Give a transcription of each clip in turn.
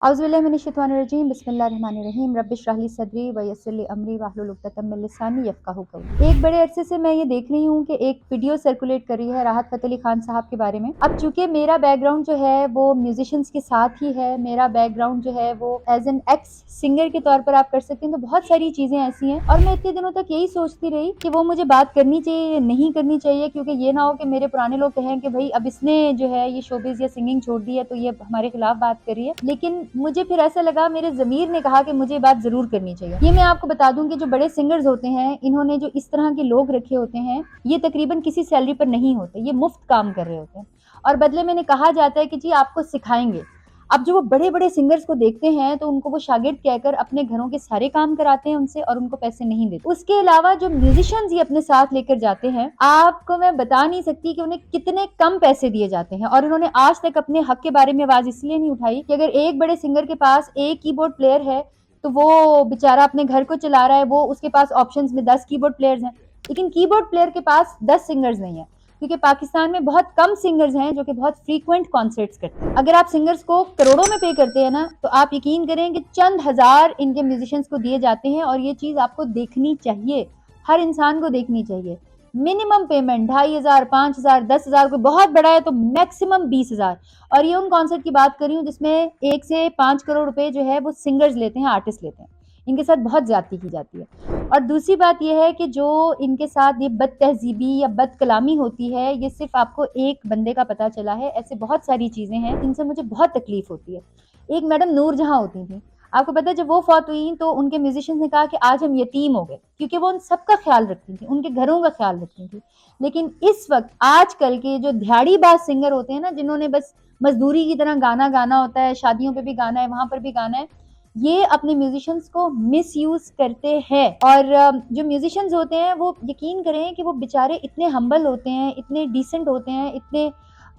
औज़ुबिल्लाहिमिनश्शैतानिर्रजीम बिस्मिल्लाहिर्रहमानिर्रहीम रब्बिश्रह ली सदरी व यस्सिर ली अमरी वाहलुल उक़दतम मिन लिसानी यफ़क़हू क़ौली। एक बड़े अरसे से मैं ये देख रही हूँ कि एक वीडियो सर्कुलेट कर रही है राहत फ़तेह अली खान साहब के बारे में। अब चूँकि मेरा बैकग्राउंड जो है वो म्यूज़िशियंस के साथ ही है, मेरा बैकग्राउंड जो है वो एज़ एन एक्स सिंगर के तौर पर आप कर सकते हैं, तो बहुत सारी चीज़ें ऐसी हैं और मैं इतने दिनों तक यही सोचती रही कि वो मुझे बात करनी चाहिए या नहीं करनी चाहिए, क्योंकि ये ना हो कि मेरे पुराने लोग कहें कि भाई अब इसने जो है ये शोबिज़ या सिंगिंग छोड़ दी है तो ये हमारे खिलाफ बात कर रही है। लेकिन मुझे फिर ऐसा लगा, मेरे ज़मीर ने कहा कि मुझे बात ज़रूर करनी चाहिए। ये मैं आपको बता दूं कि जो बड़े सिंगर्स होते हैं, इन्होंने जो इस तरह के लोग रखे होते हैं, ये तकरीबन किसी सैलरी पर नहीं होते, ये मुफ्त काम कर रहे होते हैं और बदले में इन्हें कहा जाता है कि जी आपको सिखाएंगे। अब जो वो बड़े-बड़े सिंगर्स को देखते हैं तो उनको वो शागिर्द कहकर अपने घरों के सारे काम कराते हैं उनसे और उनको पैसे नहीं देते। उसके अलावा जो म्यूजिशियंस ये अपने साथ लेकर जाते हैं, आपको मैं बता नहीं सकती कि उन्हें कितने कम पैसे दिए जाते हैं और इन्होंने आज तक अपने हक के बारे में आवाज इसलिए नहीं उठाई कि अगर एक बड़े सिंगर के पास एक कीबोर्ड प्लेयर है तो वो बेचारा अपने घर को चला रहा है, वो उसके पास ऑप्शंस में 10 कीबोर्ड प्लेयर्स हैं, लेकिन कीबोर्ड प्लेयर के पास 10 सिंगर्स नहीं है, क्योंकि पाकिस्तान में बहुत कम सिंगर्स हैं जो कि बहुत फ्रीक्वेंट कॉन्सर्ट्स करते हैं। अगर आप सिंगर्स को करोड़ों में पे करते हैं ना, तो आप यकीन करें कि चंद हजार इनके म्यूजिशियंस को दिए जाते हैं और ये चीज आपको देखनी चाहिए, हर इंसान को देखनी चाहिए। मिनिमम पेमेंट 2,500, 5,000, 10,000, कोई बहुत बड़ा है तो मैक्सिमम 20,000। और ये उन कॉन्सर्ट की बात कर रही हूँ जिसमें 1 से 5 करोड़ रुपए जो है वो सिंगर्स लेते हैं, आर्टिस्ट लेते हैं। इनके साथ बहुत ज्यादती की जाती है। और दूसरी बात यह है कि जो इनके साथ ये बद तहजीबी या बद कलामी होती है, ये सिर्फ आपको एक बंदे का पता चला है, ऐसे बहुत सारी चीजें हैं जिनसे मुझे बहुत तकलीफ होती है। एक मैडम नूर जहां होती थी, आपको पता है जब वो फौत हुई तो उनके म्यूजिशियंस ने कहा कि आज हम यतीम हो गए, क्योंकि वो उन सबका ख्याल रखती थी, उनके घरों का ख्याल रखती थी। लेकिन इस वक्त आजकल के जो दिहाड़ीबाज सिंगर होते हैं ना, जिन्होंने बस मजदूरी की तरह गाना गाना होता है, शादियों पे भी गाना है, वहां पर भी गाना है, ये अपने म्यूजिशियंस को मिस यूज करते हैं। और जो म्यूजिशियंस होते हैं वो यकीन करें कि वो बेचारे इतने हम्बल होते हैं, इतने डिसेंट होते हैं, इतने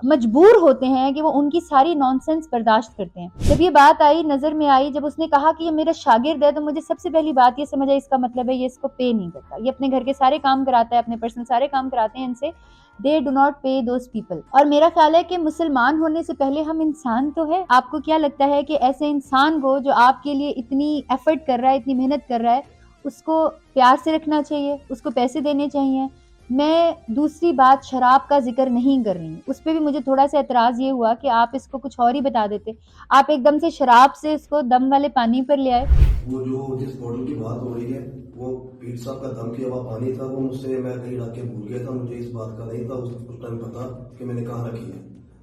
मजबूर होते हैं कि वो उनकी सारी नॉनसेंस बर्दाश्त करते हैं। जब ये बात आई, नजर में आई, जब उसने कहा कि ये मेरा शागिर्द है, तो मुझे सबसे पहली बात ये समझ आई, इसका मतलब है ये इसको पे नहीं करता, ये अपने घर के सारे काम कराता है, अपने पर्सनल सारे काम कराते हैं इनसे। दे डू नॉट पे दोज पीपल। और मेरा ख्याल है कि मुसलमान होने से पहले हम इंसान तो है। आपको क्या लगता है कि ऐसे इंसान को जो आपके लिए इतनी एफर्ट कर रहा है, इतनी मेहनत कर रहा है, उसको प्यार से रखना चाहिए, उसको पैसे देने चाहिए? मैं दूसरी बात शराब का जिक्र नहीं कर रही हूँ, उस पर भी मुझे थोड़ा सा एतराज ये हुआ कि आप इसको कुछ और ही बता देते, आप एकदम से शराब से इसको दम वाले पानी पर ले आए। वो जो जिस बॉटल की बात हो रही है, वो पीर साहब का दम किया हुआ पानी था। वो मुझसे मैं कहीं रख के भूल गया था, मुझे इस बात का नहीं था उस टाइम पता कि मैंने कहाँ रखी है।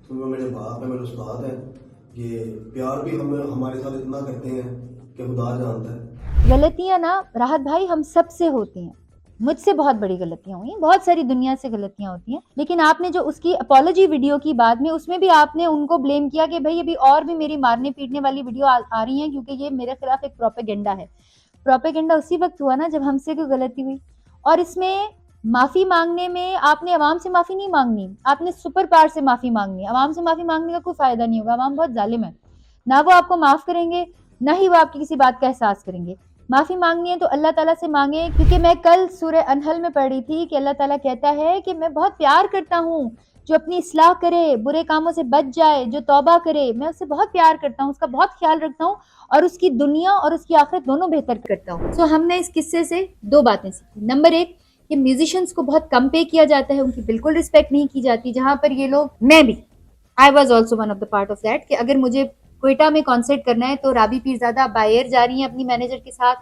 तो वो मेरे बाप है, मेरे उस्ताद है। ये प्यार भी हम हमारे साथ इतना करते हैं कि खुदा जानता है। गलतियां ना राहत भाई हम सब से होती हैं, मुझसे बहुत बड़ी गलतियां हुई, बहुत सारी दुनिया से गलतियां होती हैं, लेकिन आपने जो उसकी अपॉलॉजी वीडियो की बाद में, उसमें भी आपने उनको ब्लेम किया कि भाई अभी और भी मेरी मारने पीटने वाली वीडियो आ रही हैं, क्योंकि ये मेरे खिलाफ एक प्रोपेगेंडा है। प्रोपेगेंडा उसी वक्त हुआ ना जब हमसे कोई गलती हुई। और इसमें माफी मांगने में आपने अवाम से माफी नहीं मांगनी, आपने सुपर पावर से माफी मांगनी है। अवाम से माफी मांगने का कोई फायदा नहीं होगा, अवाम बहुत जालिम है, ना वो आपको माफ करेंगे, ना ही वो आपकी किसी बात का एहसास करेंगे। माफी मांगनी है तो अल्लाह ताला से मांगे, क्योंकि मैं कल सूरह अनहल में पढ़ी थी कि अल्लाह ताला कहता है कि मैं बहुत प्यार करता हूँ जो अपनी इस्लाह करे, बुरे कामों से बच जाए, जो तौबा करे, मैं उससे बहुत प्यार करता हूँ, उसका बहुत ख्याल रखता हूँ और उसकी दुनिया और उसकी आखिरत दोनों बेहतर करता हूँ। सो हमने इस किस्से से दो बातें सीखी। नंबर एक, कि म्यूजिशियंस को बहुत कम पे किया जाता है, उनकी बिल्कुल रिस्पेक्ट नहीं की जाती। जहां पर ये लोग, मैं भी, I was also one of the part of that, कि अगर मुझे क्वेटा में कॉन्सर्ट करना है तो राबी पीरजादा बायर जा रही हैं अपनी मैनेजर के साथ,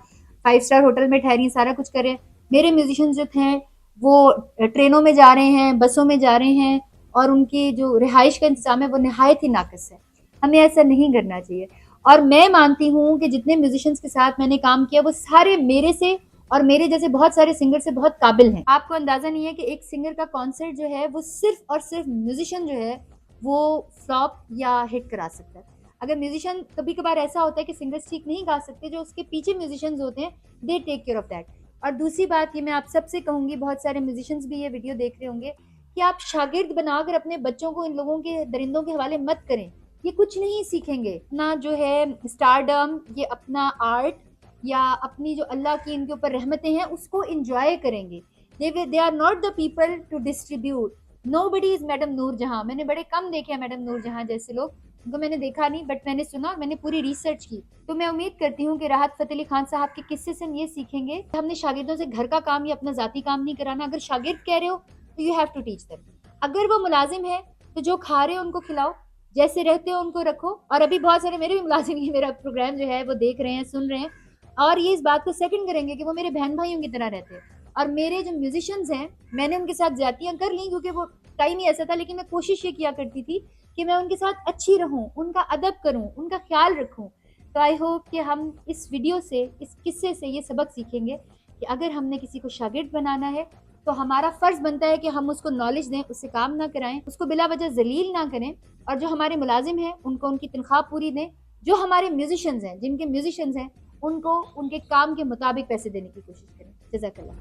5 स्टार होटल में ठहरी, सारा कुछ कर रहे हैं। मेरे म्यूजिशियन जो थे वो ट्रेनों में जा रहे हैं, बसों में जा रहे हैं, और उनकी जो रिहाइश का इंतजाम है वो नहायत ही नाकस है। हमें ऐसा नहीं करना चाहिए। और मैं मानती हूँ कि जितने म्यूजिशियंस के साथ मैंने काम किया वो सारे मेरे से और मेरे जैसे बहुत सारे सिंगर से बहुत काबिल हैं। आपको अंदाजा नहीं है कि एक सिंगर का कॉन्सर्ट जो है वो सिर्फ और सिर्फ म्यूजिशियन जो है वो फ्लॉप या हिट करा सकता है। अगर म्यूजिशियन, कभी कभार ऐसा होता है कि सिंगर्स ठीक नहीं गा सकते, जो उसके पीछे म्यूजिशियंस होते हैं they take care of that. और दूसरी बात ये मैं आप सबसे कहूंगी, बहुत सारे म्यूजिशियंस भी ये वीडियो देख रहे होंगे, कि आप शागिर्द बनाकर अपने बच्चों को इन लोगों के दरिंदों के हवाले मत करें। ये कुछ नहीं सीखेंगे, अपना जो है स्टारडम, ये अपना आर्ट या अपनी जो अल्लाह की इनके ऊपर रहमतें हैं उसको इंजॉय करेंगे। They are not the people to distribute. Nobody is madam Noor Jahan. मैंने बड़े कम देखे हैं मैडम नूर जहां जैसे लोग उनको मैंने देखा नहीं, बट मैंने सुना और मैंने पूरी रिसर्च की। तो मैं उम्मीद करती हूँ कि राहत फ़तेह अली खान साहब के किस्से से हम ये सीखेंगे कि हमने शागिर्दों से घर का काम या अपना ज़ाती काम नहीं कराना। अगर शागिर्द कह रहे हो तो you have to teach them. अगर वो मुलाजिम है तो जो खा रहे हो उनको खिलाओ, जैसे रहते हो उनको रखो। और अभी बहुत सारे मेरे भी मुलाजिम ये मेरा प्रोग्राम जो है वो देख रहे हैं, सुन रहे हैं और ये इस बात को सेकंड करेंगे कि वो मेरे बहन भाइयों की तरह रहते हैं। और मेरे जो म्यूजिशियंस हैं, मैंने उनके साथ ज्यादतियां कर ली क्योंकि वो टाइम ही ऐसा था, लेकिन मैं कोशिश ये किया करती थी कि मैं उनके साथ अच्छी रहूं, उनका अदब करूं, उनका ख्याल रखूं। तो आई होप कि हम इस वीडियो से, इस किस्से से ये सबक सीखेंगे कि अगर हमने किसी को शागिर्द बनाना है तो हमारा फर्ज बनता है कि हम उसको नॉलेज दें, उससे काम ना कराएं, उसको बिला वजह जलील ना करें। और जो हमारे मुलाजिम हैं उनको उनकी तनख्वाह पूरी दें। जो हमारे म्यूजिशियंस हैं, जिनके म्यूजिशियंस हैं, उनको उनके काम के मुताबिक पैसे देने की कोशिश करें। जज़ाकल्लाह।